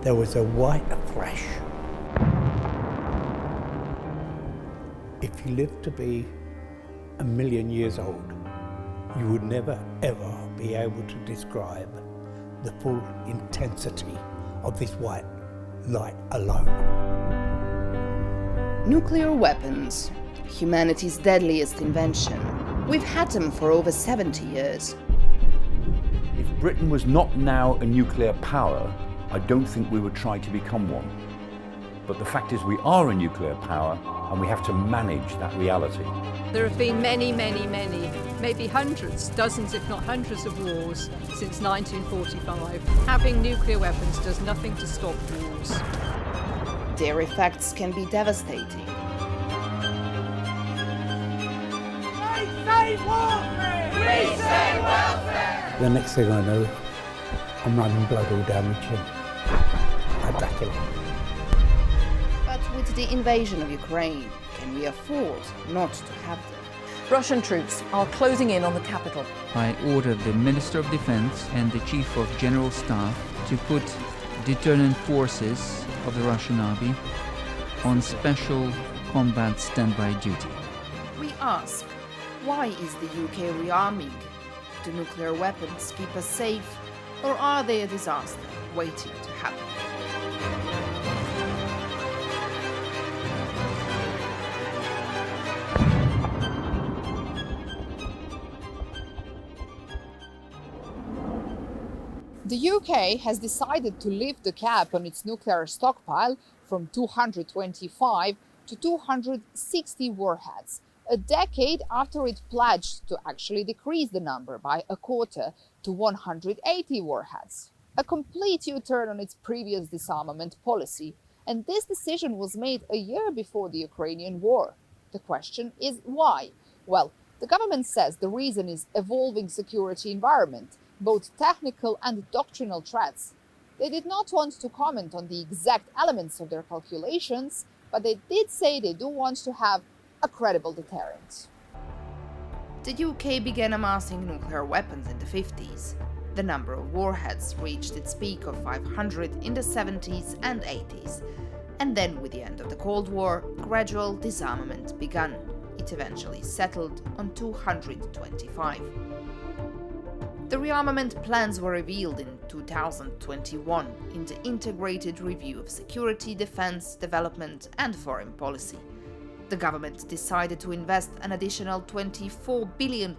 There was a white flash. If you lived to be 1,000,000 years old, you would never ever be able to describe the full intensity of this white light alone. Nuclear weapons, humanity's deadliest invention. We've had them for over 70 years. If Britain was not now a nuclear power, I don't think we would try to become one. But the fact is we are a nuclear power and we have to manage that reality. There have been many, maybe hundreds, dozens if not hundreds of wars since 1945. Having nuclear weapons does nothing to stop wars. Their effects can be devastating. We say warfare! We say welfare! The next thing I know, I'm running blood all down my chin. Like Dracula. But with the invasion of Ukraine, can we afford not to have them? Russian troops are closing in on the capital. I ordered the Minister of Defense and the Chief of General Staff to put deterrent forces of the Russian Army on special combat standby duty. We ask, why is the UK rearming? Do nuclear weapons keep us safe, or are they a disaster waiting to happen? The UK has decided to lift the cap on its nuclear stockpile from 225 to 260 warheads, a decade after it pledged to actually decrease the number by a quarter to 180 warheads. A complete U-turn on its previous disarmament policy, and this decision was made a year before the Ukrainian war. The question is why? Well, the government says the reason is evolving security environment, both technical and doctrinal threats. They did not want to comment on the exact elements of their calculations, but they did say they do want to have a credible deterrent. The UK began amassing nuclear weapons in the 50s. The number of warheads reached its peak of 500 in the 70s and 80s. And then, with the end of the Cold War, gradual disarmament began. It eventually settled on 225. The rearmament plans were revealed in 2021 in the Integrated Review of Security, Defence, Development and Foreign Policy. The government decided to invest an additional £24 billion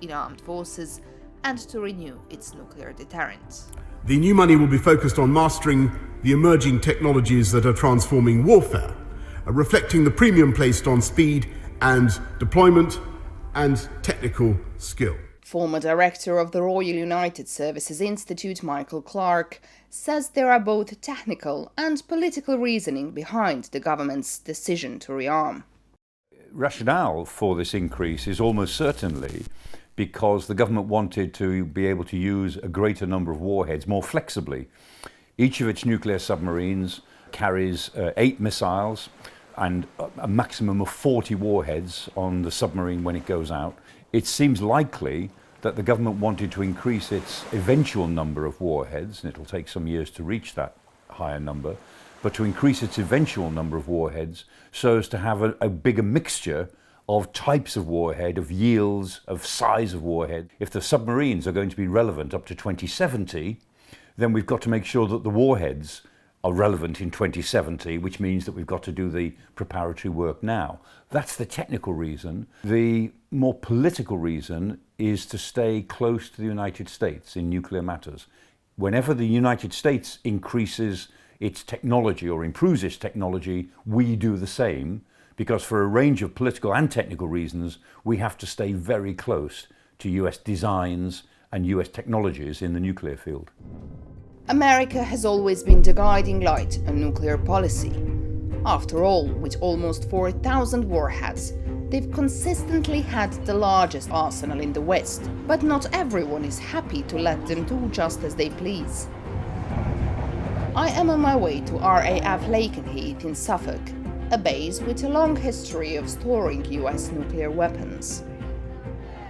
in armed forces and to renew its nuclear deterrent. The new money will be focused on mastering the emerging technologies that are transforming warfare, reflecting the premium placed on speed and deployment and technical skill. Former director of the Royal United Services Institute, Michael Clark, says there are both technical and political reasoning behind the government's decision to rearm. Rationale for this increase is almost certainly because the government wanted to be able to use a greater number of warheads more flexibly. Each of its nuclear submarines carries 8 missiles and a maximum of 40 warheads on the submarine when it goes out. It seems likely that the government wanted to increase its eventual number of warheads, and it'll take some years to reach that higher number, but to increase its eventual number of warheads so as to have a bigger mixture of types of warhead, of yields, of size of warhead. If the submarines are going to be relevant up to 2070, then we've got to make sure that the warheads are relevant in 2070, which means that we've got to do the preparatory work now. That's the technical reason. The more political reason is to stay close to the United States in nuclear matters. Whenever the United States increases its technology or improves its technology, we do the same, because for a range of political and technical reasons, we have to stay very close to US designs and US technologies in the nuclear field. America has always been the guiding light on nuclear policy. After all, with almost 4,000 warheads, they've consistently had the largest arsenal in the West, but not everyone is happy to let them do just as they please. I am on my way to RAF Lakenheath in Suffolk, a base with a long history of storing US nuclear weapons.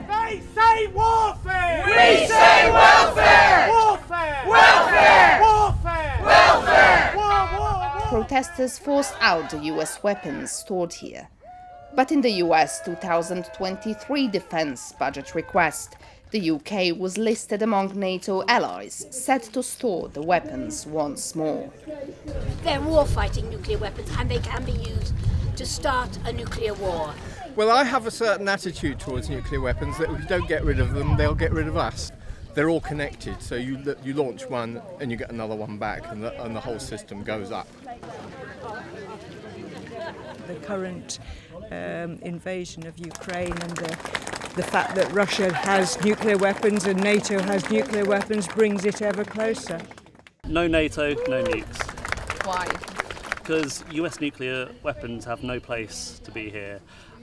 They They say warfare! We say welfare! Warfare! Welfare! Warfare! Welfare! War! Protesters forced out the US weapons stored here. But in the US 2023 defense budget request, the UK was listed among NATO allies set to store the weapons once more. They're war-fighting nuclear weapons and they can be used to start a nuclear war. Well, I have a certain attitude towards nuclear weapons that if we don't get rid of them, they'll get rid of us. They're all connected, so you launch one and you get another one back and the whole system goes up. The current invasion of Ukraine and the fact that Russia has nuclear weapons and NATO has nuclear weapons brings it ever closer. No NATO, no nukes. Why? Because US nuclear weapons have no place to be here.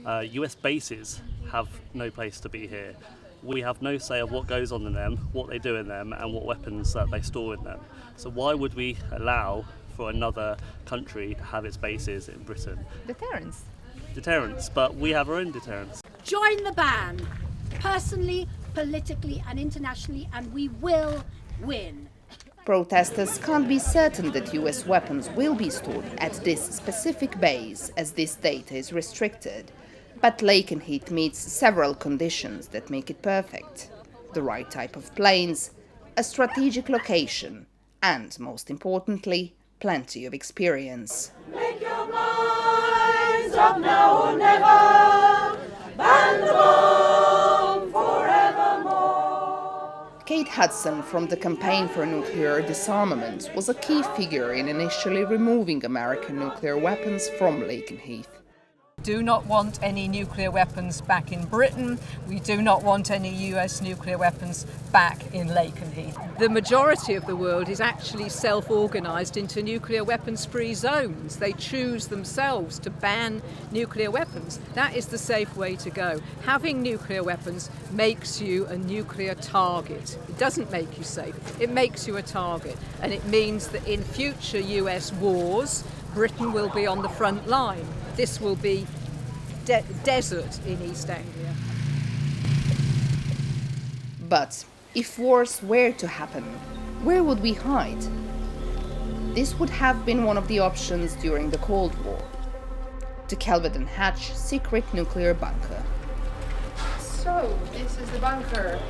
US bases have no place to be here. We have no say of what goes on in them, what they do in them, and what weapons that they store in them. So why would we allow for another country to have its bases in Britain? Deterrence. Deterrence, but we have our own deterrence. Join the ban, personally, politically and internationally, and we will win. Protesters can't be certain that US weapons will be stored at this specific base, as this data is restricted. But Lakenheath meets several conditions that make it perfect. The right type of planes, a strategic location, and, most importantly, plenty of experience. Make your minds up now or never. Ban the bomb forevermore. Kate Hudson from the Campaign for Nuclear Disarmament was a key figure in initially removing American nuclear weapons from Lakenheath. Do not want any nuclear weapons back in Britain. We do not want any US nuclear weapons back in Lakenheath. The majority of the world is actually self-organised into nuclear weapons-free zones. They choose themselves to ban nuclear weapons. That is the safe way to go. Having nuclear weapons makes you a nuclear target. It doesn't make you safe, it makes you a target. And it means that in future US wars, Britain will be on the front line. This will be desert in East Anglia. But if wars were to happen, where would we hide? This would have been one of the options during the Cold War. The Kelvedon Hatch secret nuclear bunker. So, this is the bunker.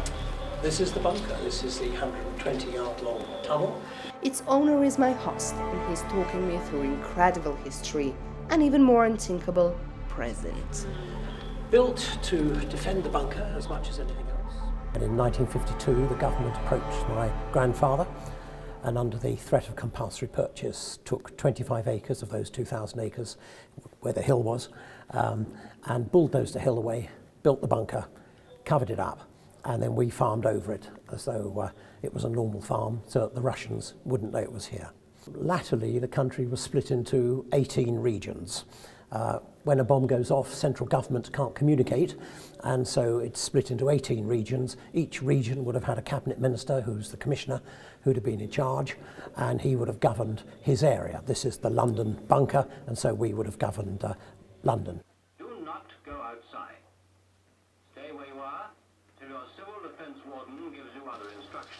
This is the bunker. This is the 120-yard long tunnel. Its owner is my host, and he's talking me through incredible history and even more unthinkable present. Built to defend the bunker as much as anything else. And in 1952, the government approached my grandfather and under the threat of compulsory purchase took 25 acres of those 2,000 acres where the hill was and bulldozed the hill away, built the bunker, covered it up, and then we farmed over it as though it was a normal farm so that the Russians wouldn't know it was here. Latterly, the country was split into 18 regions. When a bomb goes off, central government can't communicate, and so it's split into 18 regions. Each region would have had a cabinet minister, who's the commissioner, who'd have been in charge, and he would have governed his area. This is the London bunker, and so we would have governed London. Do not go outside. Stay where you are till your civil defence warden gives you other instructions.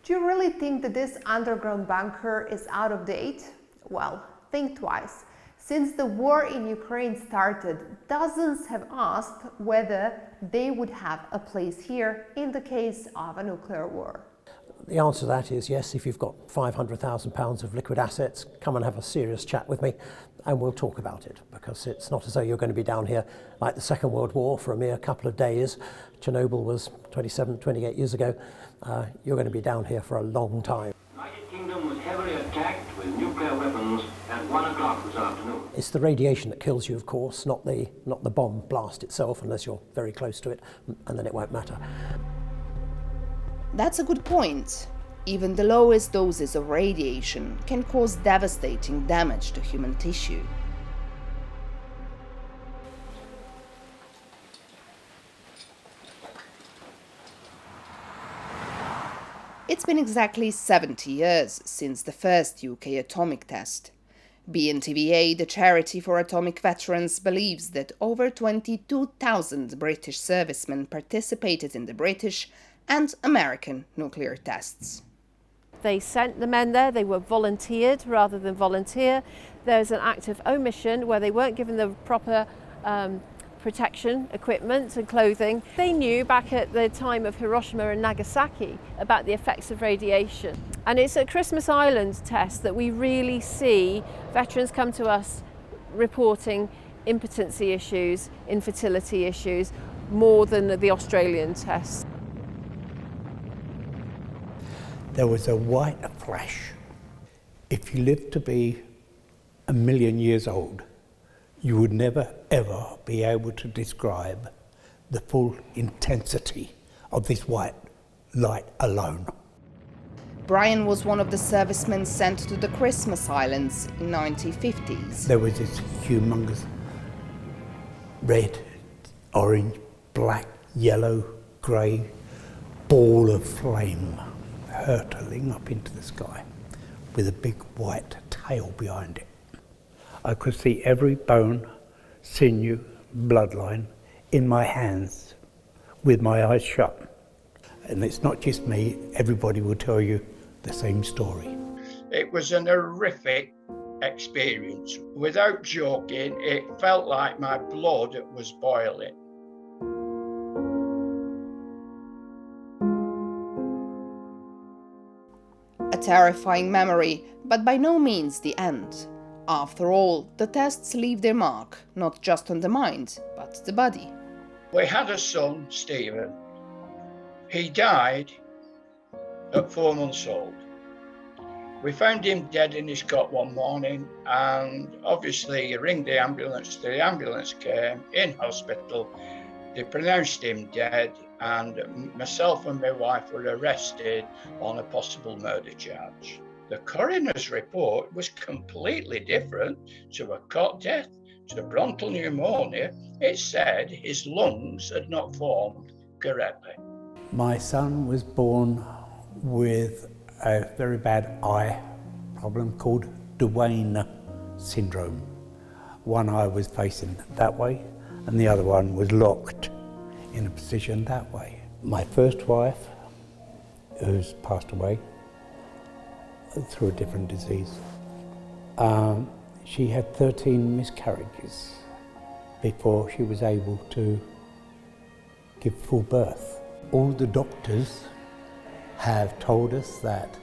Do you really think that this underground bunker is out of date? Well, think twice. Since the war in Ukraine started, dozens have asked whether they would have a place here in the case of a nuclear war. The answer to that is yes. If you've got £500,000 of liquid assets, come and have a serious chat with me and we'll talk about it, because it's not as though you're going to be down here like the Second World War for a mere couple of days. Chernobyl was 28 years ago. You're going to be down here for a long time. The United Kingdom was heavily attacked with nuclear weapons at 1 o'clock this afternoon. It's the radiation that kills you, of course, not the bomb blast itself, unless you're very close to it, and then it won't matter. That's a good point. Even the lowest doses of radiation can cause devastating damage to human tissue. It's been exactly 70 years since the first UK atomic test. BNTVA, the charity for atomic veterans, believes that over 22,000 British servicemen participated in the British and American nuclear tests. They sent the men there, they were volunteered rather than volunteer. There's an act of omission where they weren't given the proper protection equipment and clothing. They knew back at the time of Hiroshima and Nagasaki about the effects of radiation. And it's at Christmas Island test that we really see veterans come to us reporting impotency issues, infertility issues, more than the Australian tests. There was a white flash. If you lived to be 1,000,000 years old, you would never ever be able to describe the full intensity of this white light alone. Brian was one of the servicemen sent to the Christmas Islands in 1950s. There was this humongous red, orange, black, yellow, grey ball of flame hurtling up into the sky with a big white tail behind it. I could see every bone, sinew, bloodline in my hands with my eyes shut. And it's not just me, everybody will tell you the same story. It was an horrific experience. Without joking, it felt like my blood was boiling. A terrifying memory, but by no means the end. After all, the tests leave their mark, not just on the mind, but the body. We had a son, Stephen. He died at 4 months old. We found him dead in his cot one morning, and obviously you ring the ambulance. The ambulance came in hospital. They pronounced him dead, and myself and my wife were arrested on a possible murder charge. The coroner's report was completely different to a cot death, to bronchial pneumonia. It said his lungs had not formed correctly. My son was born with a very bad eye problem called Duane syndrome. One eye was facing that way and the other one was locked in a position that way. My first wife, who's passed away through a different disease, she had 13 miscarriages before she was able to give full birth. All the doctors have told us that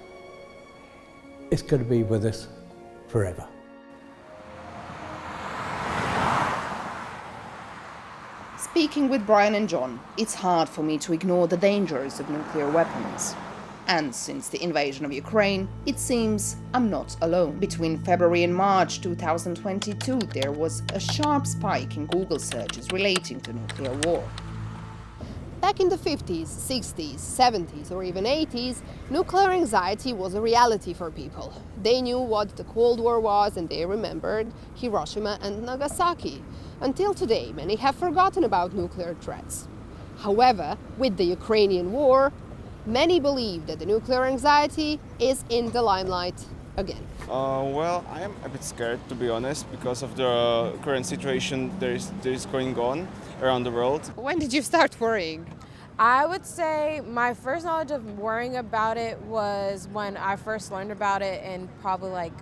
it's going to be with us forever. Speaking with Brian and John, it's hard for me to ignore the dangers of nuclear weapons. And since the invasion of Ukraine, it seems I'm not alone. Between February and March 2022, there was a sharp spike in Google searches relating to nuclear war. Back in the 50s, 60s, 70s or even 80s, nuclear anxiety was a reality for people. They knew what the Cold War was and they remembered Hiroshima and Nagasaki. Until today, many have forgotten about nuclear threats. However, with the Ukrainian war, many believe that the nuclear anxiety is in the limelight again. Well, I am a bit scared, to be honest, because of the current situation there is going on around the world. When did you start worrying? I would say my first knowledge of worrying about it was when I first learned about it in probably like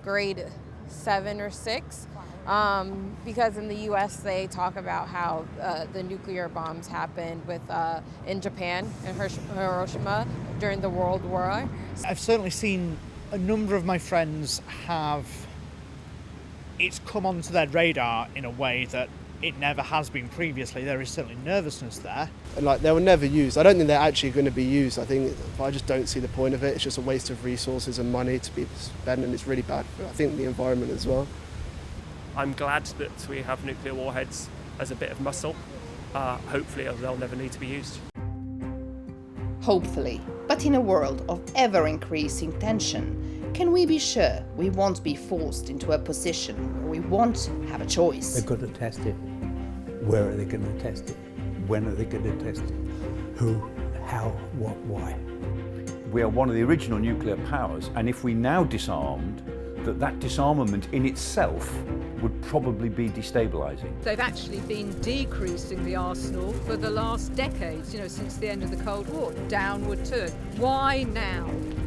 grade 7 or 6. Because in the U.S. they talk about how the nuclear bombs happened in Japan, in Hiroshima, during the World War. I've certainly seen a number of my friends it's come onto their radar in a way that it never has been previously. There is certainly nervousness there. And they were never used. I don't think they're actually going to be used. I just don't see the point of it. It's just a waste of resources and money to be spent, and it's really bad for, I think, the environment as well. I'm glad that we have nuclear warheads as a bit of muscle. Hopefully they'll never need to be used. Hopefully, but in a world of ever-increasing tension, can we be sure we won't be forced into a position where we won't have a choice? They've got to test it. Where are they going to test it? When are they going to test it? Who, how, what, why? We are one of the original nuclear powers, and if we now disarmed, that disarmament in itself would probably be destabilising. They've actually been decreasing the arsenal for the last decades, since the end of the Cold War, downward turn. Why now,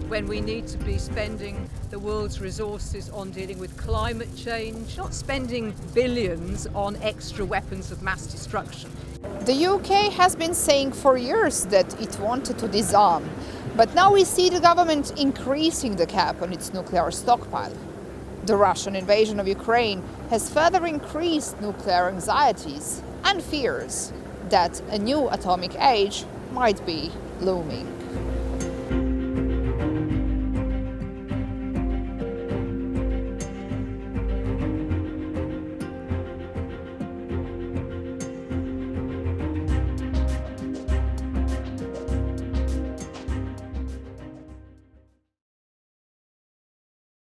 when we need to be spending the world's resources on dealing with climate change, not spending billions on extra weapons of mass destruction? The UK has been saying for years that it wanted to disarm, but now we see the government increasing the cap on its nuclear stockpile. The Russian invasion of Ukraine has further increased nuclear anxieties and fears that a new atomic age might be looming.